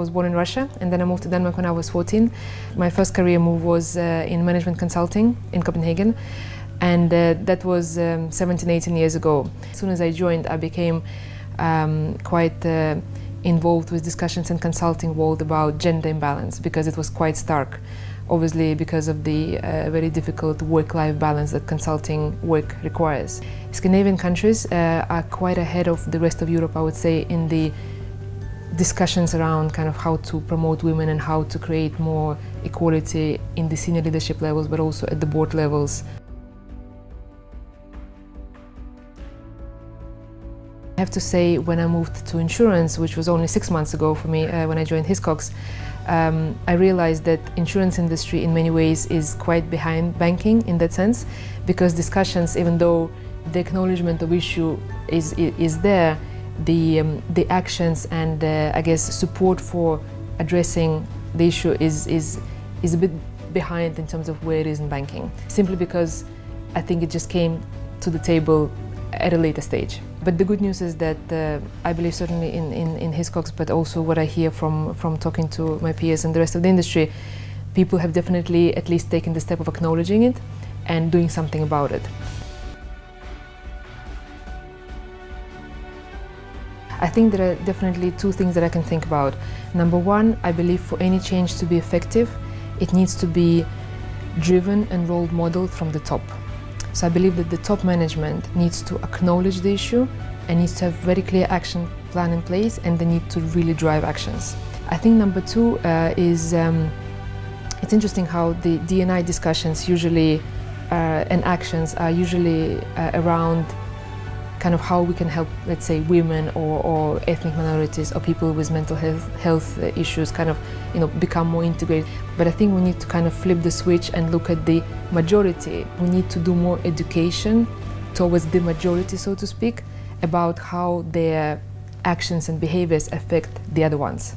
was born in Russia, and then I moved to Denmark when I was 14. My first career move was in management consulting in Copenhagen, and that was 17, 18 years ago. As soon as I joined, I became quite involved with discussions in consulting world about gender imbalance, because it was quite stark, obviously because of the very difficult work-life balance that consulting work requires. Scandinavian countries are quite ahead of the rest of Europe, I would say, in the discussions around kind of how to promote women and how to create more equality in the senior leadership levels, but also at the board levels. I have to say, when I moved to insurance, which was only 6 months ago for me, when I joined Hiscox, I realized that insurance industry in many ways is quite behind banking in that sense, because discussions, even though the acknowledgement of issue is there, the actions and I guess support for addressing the issue is a bit behind in terms of where it is in banking, simply because I think it just came to the table at a later stage. But the good news is that I believe certainly in Hiscox, but also what I hear from talking to my peers and the rest of the industry, people have definitely at least taken the step of acknowledging it and doing something about it. I think there are definitely two things that I can think about. Number one, I believe for any change to be effective, it needs to be driven and role modeled from the top. So I believe that the top management needs to acknowledge the issue and needs to have very clear action plan in place, and they need to really drive actions. I think number two is it's interesting how the D&I discussions usually and actions are usually around kind of how we can help, let's say, women or ethnic minorities or people with mental health issues kind of, become more integrated. But I think we need to kind of flip the switch and look at the majority. We need to do more education towards the majority, so to speak, about how their actions and behaviors affect the other ones.